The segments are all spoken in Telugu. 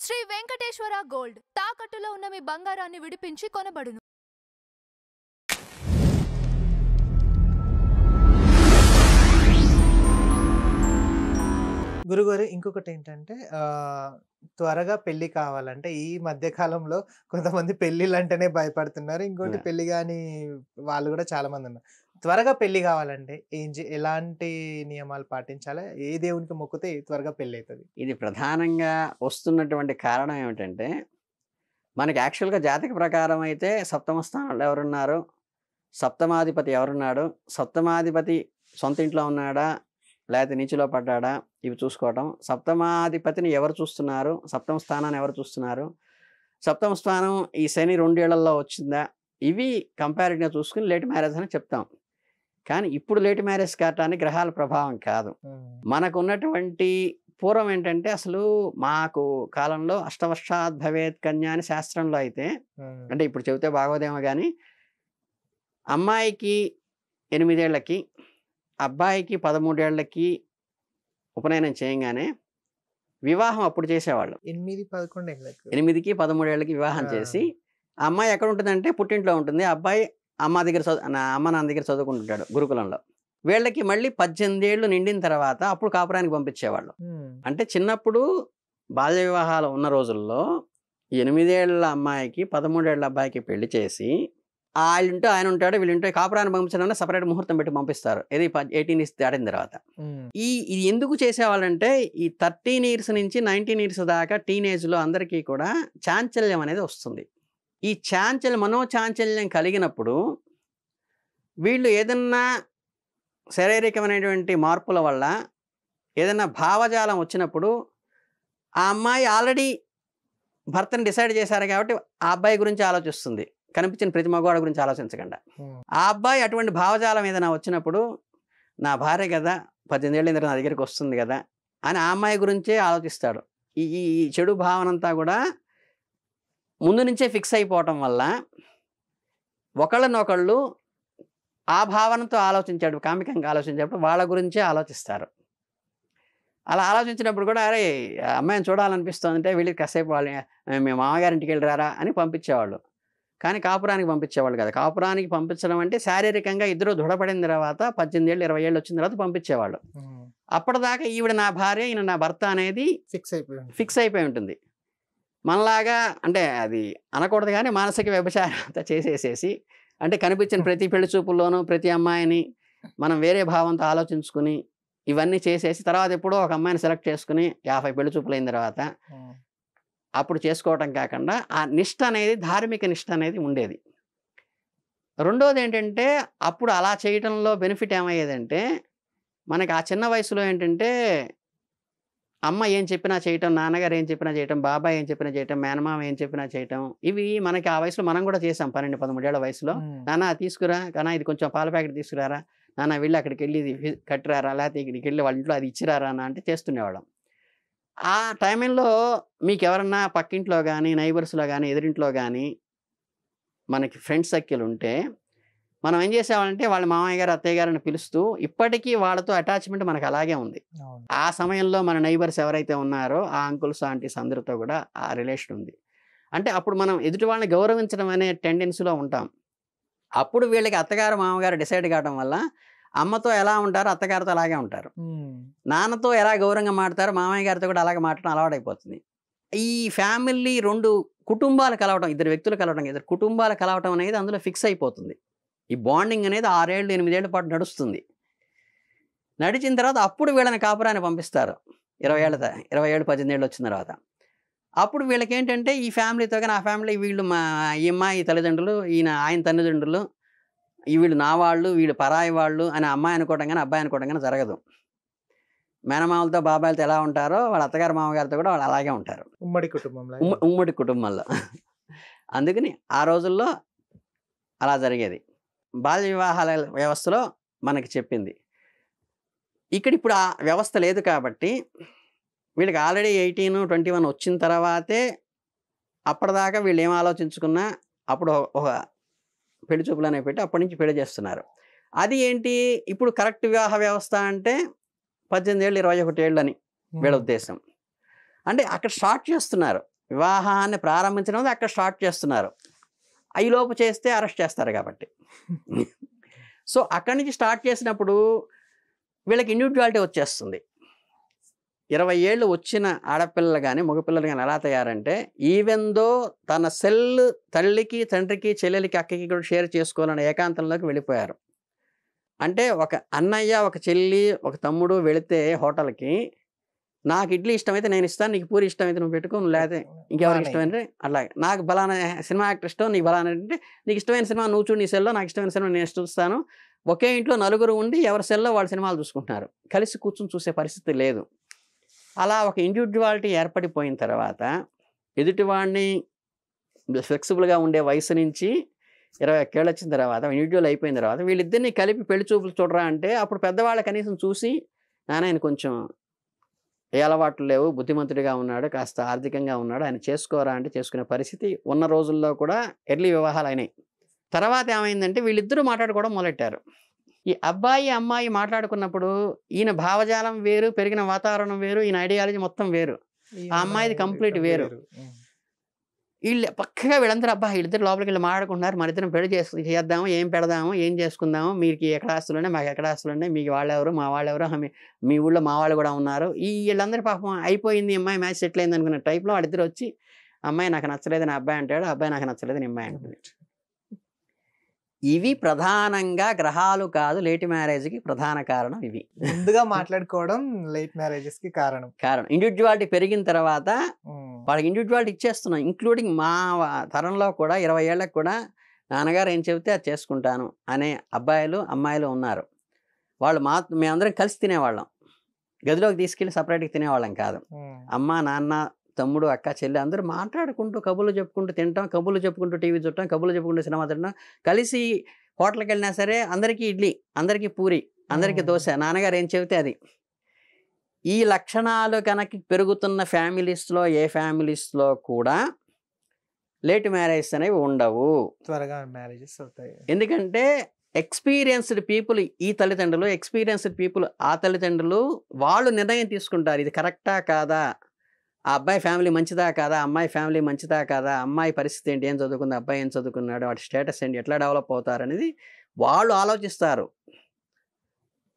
శ్రీ వెంకటేశ్వర గోల్డ్ తాకట్టులో ఉన్న మీ బంగారాన్ని విడిపించి కొనబడును. గురుగారు ఇంకొకటి ఏంటంటే త్వరగా పెళ్లి కావాలంటే ఈ మధ్య కాలంలో కొంతమంది పెళ్ళిళ్ళంటేనే భయపడుతున్నారు. ఇంకోటి పెళ్లి గాని వాళ్ళు కూడా చాలా మంది ఉన్నారు. త్వరగా పెళ్లి కావాలంటే ఎలాంటి నియమాలు పాటించాలి? ఏ దేవునికి మొక్కితే త్వరగా పెళ్లి అవుతది? ఇది ప్రధానంగా వస్తున్నటువంటి కారణం ఏమిటంటే, మనకి యాక్చువల్‌గా జాతక ప్రకారం అయితే సప్తమ స్థానంలో ఎవరున్నారు? సప్తమాధిపతి ఎవరున్నాడు? సప్తమాధిపతి సొంత ఇంట్లో ఉన్నాడా? లేకపోతే నీచిలో పడ్డాడా? ఇవి చూసుకోవటం. సప్తమాధిపతిని ఎవరు చూస్తున్నారు? సప్తమ స్థానాన్ని ఎవరు చూస్తున్నారు? సప్తమ స్థానం ఈ శని 2 ఏళ్లలో వచ్చిందా? ఇవి కంపారిటివ్‌గా చూసుకొని లేట్ మ్యారేజ్ అని చెప్తాం. కానీ ఇప్పుడు లేట్ మ్యారేజ్ కావటానికి గ్రహాల ప్రభావం కాదు. మనకున్నటువంటి పూర్వం ఏంటంటే అసలు మాకు కాలంలో అష్టవర్షాద్ భవేత్ కన్య అని శాస్త్రంలో అయితే, అంటే ఇప్పుడు చెబితే బాగోదేమో కానీ, అమ్మాయికి 8 ఏళ్లకి అబ్బాయికి 13 ఏళ్లకి ఉపనయనం చేయంగానే వివాహం అప్పుడు చేసేవాళ్ళు. 8, 11 ఏళ్ళకి 8కి 13 ఏళ్ళకి వివాహం చేసి, ఆ అమ్మాయి ఎక్కడ ఉంటుందంటే పుట్టింట్లో ఉంటుంది. అబ్బాయి అమ్మ నాన్న దగ్గర చదువుకుంటుంటాడు గురుకులంలో. వీళ్ళకి మళ్ళీ 18 ఏళ్ళు నిండిన తర్వాత అప్పుడు కాపురానికి పంపించేవాళ్ళు. అంటే చిన్నప్పుడు బాల్య వివాహాలు ఉన్న రోజుల్లో 8 ఏళ్ల అమ్మాయికి 13 ఏళ్ల అబ్బాయికి పెళ్లి చేసి, వాళ్ళింటో ఆయన ఉంటాడు, వీళ్ళింటో కాపురాన్ని పంపించడానికి సపరేట్ ముహూర్తం పెట్టి పంపిస్తారు. ఇది 18 ఇయర్స్ దాటిన తర్వాత. ఇది ఎందుకు చేసేవాళ్ళంటే, ఈ 13 ఇయర్స్ నుంచి 19 ఇయర్స్ దాకా టీనేజ్లో అందరికీ కూడా చాంచల్యం అనేది వస్తుంది. ఈ మనోచాంచల్యం కలిగినప్పుడు వీళ్ళు ఏదన్నా శారీరకమైనటువంటి మార్పుల వల్ల ఏదన్నా భావజాలం వచ్చినప్పుడు, ఆ అమ్మాయి ఆల్రెడీ భర్తను డిసైడ్ చేశారు కాబట్టి ఆ అబ్బాయి గురించి ఆలోచిస్తుంది, కనిపించిన ప్రతి మగవాడి గురించి ఆలోచించకుండా. ఆ అబ్బాయి అటువంటి భావజాలం ఏదైనా వచ్చినప్పుడు, నా భార్య కదా 18 ఏళ్ళ నా దగ్గరికి వస్తుంది కదా అని ఆ అమ్మాయి గురించే ఆలోచిస్తాడు. ఈ ఈ చెడు భావన అంతా కూడా ముందు నుంచే ఫిక్స్ అయిపోవటం వల్ల ఒకళ్ళనొకళ్ళు ఆ భావనతో ఆలోచించాడు, కామికంగా ఆలోచించేటప్పుడు వాళ్ళ గురించే ఆలోచిస్తారు. అలా ఆలోచించినప్పుడు కూడా, అరే అమ్మాయిని చూడాలనిపిస్తుందంటే వీళ్ళకి కాసేపు మీ మామగారింటికి వెళ్ళిరారా అని పంపించేవాళ్ళు. కానీ కాపురానికి పంపించేవాళ్ళు కదా. కాపురానికి పంపించడం అంటే శారీరకంగా ఇద్దరు దృఢపడిన తర్వాత 18 ఏళ్ళు 20 ఏళ్ళు వచ్చిన తర్వాత పంపించేవాళ్ళు. అప్పటిదాకా ఈవిడ నా భార్య, ఈయన నా భర్త అనేది ఫిక్స్ అయిపోయి ఉంటుంది. మనలాగా అంటే అది అనకూడదు కానీ మానసిక వ్యభిచారం అంతా చేసేసేసి, అంటే కనిపించిన ప్రతి పెళ్లి చూపుల్లోనూ ప్రతి అమ్మాయిని మనం వేరే భావంతో ఆలోచించుకుని ఇవన్నీ చేసేసి తర్వాత ఎప్పుడో ఒక అమ్మాయిని సెలెక్ట్ చేసుకుని 50 పెళ్లి చూపులు అయిన తర్వాత అప్పుడు చేసుకోవటం కాకుండా ఆ నిష్ఠ అనేది, ధార్మిక నిష్ఠ అనేది ఉండేది. రెండోది ఏంటంటే, అప్పుడు అలా చేయటంలో బెనిఫిట్ ఏమయ్యేదంటే, మనకి ఆ చిన్న వయసులో ఏంటంటే అమ్మ ఏం చెప్పినా చేయటం, నాన్నగారు ఏం చెప్పినా చేయటం, బాబాయ్ ఏం చెప్పినా చేయటం, మేనమామ ఏం చెప్పినా చేయటం, ఇవి మనకి ఆ వయసులో మనం కూడా చేసాం. 12, 13 ఏళ్ల వయసులో, నాన్న తీసుకురా, కానీ ఇది కొంచెం పాల ప్యాకెట్ తీసుకురారా, నాన్న వెళ్ళి అక్కడికి వెళ్ళి ఇది కట్టిరారా, లేకపోతే ఇక్కడికి వెళ్ళి వాళ్ళ ఇంట్లో అది ఇచ్చిరారా అన్న అంటే చేస్తుండేవాళ్ళం. ఆ టైంలో మీకు ఎవరన్నా పక్కింట్లో కానీ, నైబర్స్లో కానీ, ఎదురింట్లో కానీ మనకి ఫ్రెండ్స్ సర్కిల్ ఉంటే మనం ఏం చేసేవాళ్ళంటే, వాళ్ళ మామయ్య గారు అత్తయ్య గారిని పిలుస్తూ, ఇప్పటికీ వాళ్ళతో అటాచ్మెంట్ మనకు అలాగే ఉంది. ఆ సమయంలో మన నైబర్స్ ఎవరైతే ఉన్నారో ఆ అంకుల్స్ ఆంటీస్ అందరితో కూడా ఆ రిలేషన్ ఉంది. అంటే అప్పుడు మనం ఎదుటి వాళ్ళని గౌరవించడం అనే టెండెన్సీలో ఉంటాం. అప్పుడు వీళ్ళకి అత్తగారు మామగారు డిసైడ్ కావడం వల్ల అమ్మతో ఎలా ఉంటారో అత్తగారితో అలాగే ఉంటారు. నాన్నతో ఎలా గౌరవంగా మాట్లాడతారో మామయ్య గారితో కూడా అలాగే మాట్లాడడం అలవాటైపోతుంది. ఈ ఫ్యామిలీ 2 కుటుంబాలు కలవటం, 2 వ్యక్తులు కలవటం, 2 కుటుంబాలు కలవటం అనేది అందులో ఫిక్స్ అయిపోతుంది. ఈ బాండింగ్ అనేది 6 ఏళ్ళు 8 ఏళ్ల పాటు నడుస్తుంది. నడిచిన తర్వాత అప్పుడు వీళ్ళని కాపురాన్ని పంపిస్తారు. 20 ఏళ్ళు 18 ఏళ్ళు వచ్చిన తర్వాత. అప్పుడు వీళ్ళకి ఏంటంటే, ఈ ఫ్యామిలీతో కానీ ఆ ఫ్యామిలీ, వీళ్ళు ఈ అమ్మాయి తల్లిదండ్రులు, ఆయన తల్లిదండ్రులు, వీళ్ళు నా వాళ్ళు, వీళ్ళు పరాయి వాళ్ళు అని అమ్మాయి అనుకోవడం కానీ అబ్బాయి అనుకోవడం కానీ జరగదు. మేనమామలతో బాబాయిలతో ఎలా ఉంటారో వాళ్ళ అత్తగారు మామగారితో కూడా వాళ్ళు అలాగే ఉంటారు, ఉమ్మడి కుటుంబంలో. అందుకని ఆ రోజుల్లో అలా జరిగేది. బాల్య వివాహాల వ్యవస్థలో మనకి చెప్పింది. ఇప్పుడు ఆ వ్యవస్థ లేదు కాబట్టి వీళ్ళకి ఆల్రెడీ 18, 21 వచ్చిన తర్వాతే, అప్పటిదాకా వీళ్ళు ఏం ఆలోచించుకున్నా అప్పుడు ఒక పెళ్లి చూపులు అనేవి పెట్టి అప్పటి నుంచి పెళ్లి చేస్తున్నారు. అది ఏంటి, ఇప్పుడు కరెక్ట్ వివాహ వ్యవస్థ అంటే 18 ఏళ్ళు 21 ఏళ్ళు అని వీళ్ళ ఉద్దేశం. అంటే అక్కడ స్టార్ట్ చేస్తున్నారు. వివాహాన్ని ప్రారంభించడం అక్కడ స్టార్ట్ చేస్తున్నారు. లోపు చేస్తే అరెస్ట్ చేస్తారు కాబట్టి. సో అక్కడి నుంచి స్టార్ట్ చేసినప్పుడు వీళ్ళకి ఇండివిజువాలిటీ వచ్చేస్తుంది. 20 ఏళ్ళు వచ్చిన ఆడపిల్లలు కానీ మగపిల్లలు కానీ ఎలా తయారంటే, ఈవెన్ దో తన సెల్ తల్లికి తండ్రికి చెల్లెలికి అక్కకి కూడా షేర్ చేసుకోవాలనే ఏకాంతంలోకి వెళ్ళిపోయారు. అంటే ఒక అన్నయ్య ఒక చెల్లి ఒక తమ్ముడు వెళితే హోటల్కి, నాకు ఇడ్లీ ఇష్టమైతే నేను ఇస్తాను, నీకు పూరి ఇష్టమైతే నువ్వు పెట్టుకో, నువ్వు లేకపోతే ఇంకెవరికి ఇష్టమైతే అట్లాగే, నాకు బలానా సినిమా యాక్టర్ ఇష్టం, నీకు బలానా అంటే నీకు ఇష్టమైన సినిమా నువ్వు చూడు నీ సెల్లో, నాకు ఇష్టమైన సినిమా నేను చూస్తాను. ఒకే ఇంట్లో నలుగురు ఉండి ఎవరి సెల్లో వాళ్ళ సినిమాలు చూసుకుంటున్నారు, కలిసి కూర్చొని చూసే పరిస్థితి లేదు. అలా ఒక ఇండివిజువాలిటీ ఏర్పడిపోయిన తర్వాత ఎదుటివాడిని ఫ్లెక్సిబుల్గా ఉండే వయసు నుంచి 21 ఏళ్ళు వచ్చిన తర్వాత ఇండివిజువల్ అయిపోయిన తర్వాత వీళ్ళిద్దరిని కలిపి పెళ్లి చూపులు చూడరా అంటే, అప్పుడు పెద్దవాళ్ళ కనీసం చూసి నాన్న కొంచెం ఏ అలవాట్లు లేవు, బుద్ధిమంతుడిగా ఉన్నాడు, కాస్త ఆర్థికంగా ఉన్నాడు, ఆయన చేసుకోరా అంటే చేసుకునే పరిస్థితి ఉన్న రోజుల్లో కూడా ఎర్లీ వివాహాలు అయినాయి. తర్వాత ఏమైందంటే వీళ్ళిద్దరూ మాట్లాడుకోవడం మొదలెట్టారు. ఈ అబ్బాయి అమ్మాయి మాట్లాడుకున్నప్పుడు ఈయన భావజాలం వేరు, పెరిగిన వాతావరణం వేరు, ఈయన ఐడియాలజీ మొత్తం వేరు, ఆ అమ్మాయిది కంప్లీట్ వేరు. వీళ్ళు పక్కగా వీళ్ళందరూ వీళ్ళిద్దరు లోపలికి వెళ్ళి మాట్లాడుకుంటున్నారు, మన ఇద్దరం పెళ్లి చేద్దాము, ఏం పెడదాము, ఏం చేసుకుందాము, మీకు ఎక్కడ ఆస్తులు ఉన్నాయి, మాకు ఎక్కడ ఆస్తులు ఉన్నాయి, మీకు వాళ్ళెవరు మా వాళ్ళెవరు, మీ ఊళ్ళో మా వాళ్ళు కూడా ఉన్నారు, వీళ్ళందరూ పాపం అయిపోయింది, అమ్మాయి మ్యాచ్ సెటిల్ అయింది అనుకున్న టైప్లో వాళ్ళిద్దరు వచ్చి, అమ్మాయి నాకు నచ్చలేదు నా అబ్బాయి అంటాడు, అబ్బాయి నాకు నచ్చలేదు నీ అమ్మాయి అంటుంది. ఇవి ప్రధానంగా గ్రహాలు కాదు, లేట్ మ్యారేజ్కి ప్రధాన కారణం. ఇవి ముందుగా మాట్లాడుకోవడం లేట్ మ్యారేజెస్ కి కారణం. ఇండివిజువాలిటీ పెరిగిన తర్వాత వాళ్ళకి ఇండివిజువాలిటీ ఇచ్చేస్తున్నాం. ఇంక్లూడింగ్ మా తరంలో కూడా 20 ఏళ్ళకి కూడా నాన్నగారు ఏం చెబితే అది చేసుకుంటాను అనే అబ్బాయిలు అమ్మాయిలు ఉన్నారు. వాళ్ళు మేమందరం కలిసి తినేవాళ్ళం, గదిలోకి తీసుకెళ్ళి సపరేట్గా తినేవాళ్ళం కాదు. అమ్మ నాన్న తమ్ముడు అక్క చెల్లి అందరూ మాట్లాడుకుంటూ కబుర్లు చెప్పుకుంటూ తింటాం, కబుర్లు చెప్పుకుంటూ టీవీ చూడటం, కబుర్లు చెప్పుకుంటూ సినిమా తింటాం, కలిసి హోటల్కి వెళ్ళినా సరే అందరికీ ఇడ్లీ, అందరికీ పూరి, అందరికీ దోశ, నాన్నగారు ఏం చెబితే అది. ఈ లక్షణాలు కనుక పెరుగుతున్న ఫ్యామిలీస్లో ఏ ఫ్యామిలీస్లో కూడా లేట్ మ్యారేజ్ అనేవి ఉండవు, త్వరగా మ్యారేజెస్ అవుతాయి. ఎందుకంటే ఎక్స్పీరియన్స్డ్ పీపుల్ ఈ తల్లిదండ్రులు, ఎక్స్పీరియన్స్డ్ పీపుల్ ఆ తల్లిదండ్రులు, వాళ్ళు నిర్ణయం తీసుకుంటారు ఇది కరెక్టా కాదా, ఆ అబ్బాయి ఫ్యామిలీ మంచిదా కాదా, అమ్మాయి ఫ్యామిలీ మంచిదా కాదా, అమ్మాయి పరిస్థితి ఏంటి, ఏం చదువుకుంది, అబ్బాయి ఏం చదువుకున్నాడు, వాటి స్టేటస్ ఏంటి, ఎట్లా డెవలప్ అవుతారు అనేది వాళ్ళు ఆలోచిస్తారు.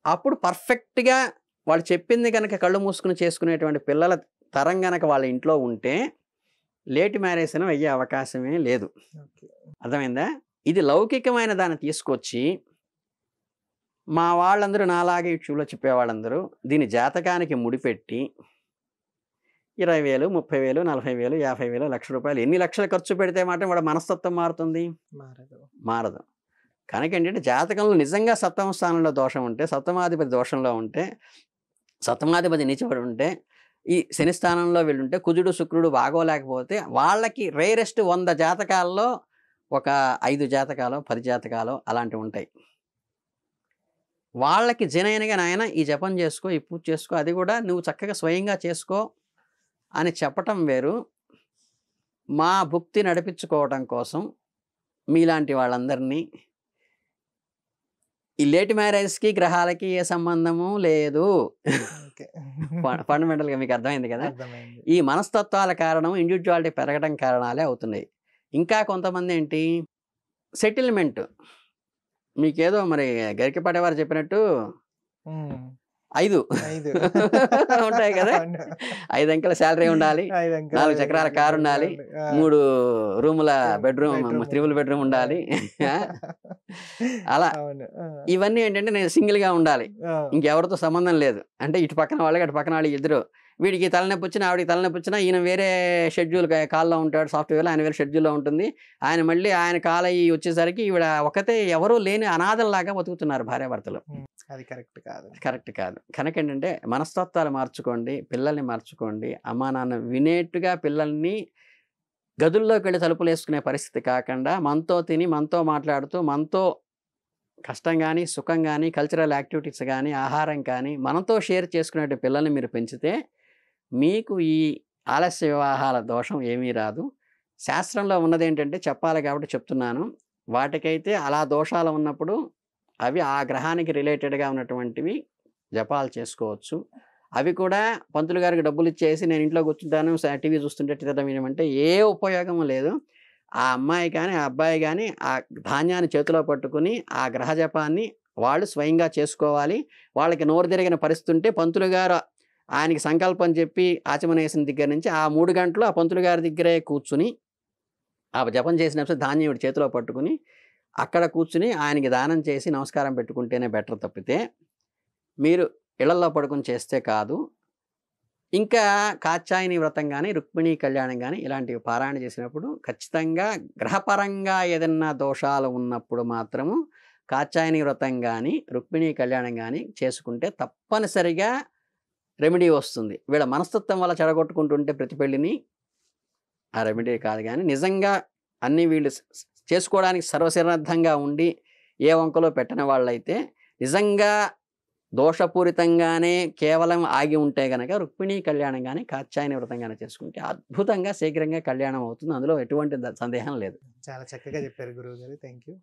అప్పుడు పర్ఫెక్ట్గా వాళ్ళు చెప్పింది కనుక కళ్ళు మూసుకుని చేసుకునేటువంటి పిల్లల తరం కనుక వాళ్ళ ఇంట్లో ఉంటే లేట్ మ్యారేజ్ అని అయ్యే అవకాశమే లేదు. అర్థమైందా? ఇది లౌకికమైన దాన్ని తీసుకొచ్చి మా వాళ్ళందరూ నాలాగే యూట్యూబ్లో చెప్పేవాళ్ళందరూ దీని జాతకానికి ముడిపెట్టి 20,000, 30,000, 40,000, 50,000, ₹1,00,000 ఎన్ని లక్షలు ఖర్చు పెడితే మాత్రం వాడు మనస్తత్వం మారుతుంది? మారదు. కనుక ఏంటంటే జాతకంలో నిజంగా సప్తమ స్థానంలో దోషం ఉంటే, సప్తమాధిపతి దోషంలో ఉంటే, సప్తమాధిపతి నీచబడి ఉంటే, ఈ శని స్థానంలో వీళ్ళుంటే, కుజుడు శుక్రుడు బాగోలేకపోతే వాళ్ళకి రేరెస్ట్ 100 జాతకాల్లో ఒక 5 జాతకాలు 10 జాతకాలు అలాంటివి ఉంటాయి. వాళ్ళకి జనైనగా నాయన ఈ జపం చేసుకో, ఈ పూజ చేసుకో, అది కూడా నువ్వు చక్కగా స్వయంగా చేసుకో అని చెప్పటం వేరు. మా భుక్తి నడిపించుకోవటం కోసం మీలాంటి వాళ్ళందరినీ ఈ లేట్ మ్యారేజ్కి గ్రహాలకి ఏ సంబంధము లేదు. ఫండమెంటల్గా మీకు అర్థమైంది కదా. ఈ మనస్తత్వాల కారణం ఇండివిజువాలిటీ పెరగడం కారణాలే అవుతున్నాయి. ఇంకా కొంతమంది ఏంటి సెటిల్మెంట్, మీకేదో మరి గరికపాడేవారు చెప్పినట్టు 5 ఉంటాయి కదా, 5 అంకెల శాలరీ ఉండాలి, 4 చక్రాల కారు ఉండాలి, 3 రూముల బెడ్రూమ్, 3 బెడ్రూమ్ ఉండాలి. అలా ఇవన్నీ ఏంటంటే నేను సింగిల్గా ఉండాలి, ఇంకెవరితో సంబంధం లేదు అంటే ఇటు పక్కన వాళ్ళకి అటు పక్కన వాళ్ళు ఇద్దరు, వీడికి తలనొప్పి వచ్చినా ఆవిడికి తలనొప్పి వచ్చినా ఈయన వేరే షెడ్యూల్ కాల్లో ఉంటాడు సాఫ్ట్వేర్లో, ఆయన వేరే షెడ్యూల్లో ఉంటుంది, ఆయన మళ్ళీ ఆయన కాల్ అయ్యి వచ్చేసరికి ఈవిడ ఒకతే ఎవరూ లేని అనాథల్లాగా బతుకుతున్నారు భార్యాభర్తలు. అది కరెక్ట్ కాదు. కనుక ఏంటంటే మనస్తత్వాలు మార్చుకోండి, పిల్లల్ని మార్చుకోండి. అమ్మా నాన్న వినేట్టుగా పిల్లల్ని గదుల్లోకి వెళ్ళి తలుపులు వేసుకునే పరిస్థితి కాకుండా మనతో తిని మనతో మాట్లాడుతూ మనతో కష్టం కానీ సుఖం కానీ కల్చరల్ యాక్టివిటీస్ కానీ ఆహారం కానీ మనతో షేర్ చేసుకునే పిల్లల్ని మీరు పెంచితే మీకు ఈ ఆలస్య వివాహాల దోషం ఏమీ రాదు. శాస్త్రంలో ఉన్నది ఏంటంటే చెప్పాలి కాబట్టి చెప్తున్నాను, వాటికైతే అలా దోషాలు ఉన్నప్పుడు అవి ఆ గ్రహానికి రిలేటెడ్గా ఉన్నటువంటివి జపాలు చేసుకోవచ్చు. అవి కూడా పంతులు గారికి డబ్బులు ఇచ్చేసి నేను ఇంట్లో కూర్చుంటాను టీవీ చూస్తుంటే తిరగడం వినమంటే ఏ ఉపయోగం లేదు. ఆ అమ్మాయి కానీ ఆ అబ్బాయి కానీ ఆ ధాన్యాన్ని చేతిలో పట్టుకుని ఆ గ్రహ జపాన్ని వాళ్ళు స్వయంగా చేసుకోవాలి. వాళ్ళకి నోరు తిరిగిన పరిస్థితి ఉంటే పంతులు గారు ఆయనకి సంకల్పం చెప్పి ఆచమనేసిన దగ్గర నుంచి ఆ 3 గంటలు ఆ పంతులు గారి దగ్గరే కూర్చుని ఆ జపం చేసినప్పుడు ధాన్యం చేతిలో పట్టుకుని అక్కడ కూర్చుని ఆయనకి దానం చేసి నమస్కారం పెట్టుకుంటేనే బెటర్ తప్పితే మీరు ఇళ్లల్లో పడుకుని చేస్తే కాదు. ఇంకా కాత్యాయని వ్రతం కానీ రుక్మిణీ కళ్యాణం కానీ ఇలాంటివి పారాయణ చేసినప్పుడు ఖచ్చితంగా గ్రహపరంగా ఏదన్నా దోషాలు ఉన్నప్పుడు మాత్రము కాత్యాయని వ్రతం కానీ రుక్మిణీ కళ్యాణం కానీ చేసుకుంటే తప్పనిసరిగా రెమెడీ వస్తుంది. వీళ్ళ మనస్తత్వం వల్ల చెడగొట్టుకుంటుంటే ప్రతి పెళ్ళిని ఆ రెమెడీ కాదు. కానీ నిజంగా అన్నీ వీళ్ళు చేసుకోవడానికి సర్వసిద్ధంగా ఉండి ఏ వంకలో పెట్టని వాళ్ళైతే నిజంగా దోషపూరితంగానే కేవలం ఆగి ఉంటే గనక రుక్మిణీ కళ్యాణం కానీ కాత్యాయని వ్రతం కానీ చేసుకుంటే అద్భుతంగా శీఘ్రంగా కళ్యాణం అవుతుంది. అందులో ఎటువంటి సందేహం లేదు. చాలా చక్కగా చెప్పారు గురువు గారు. Thank you.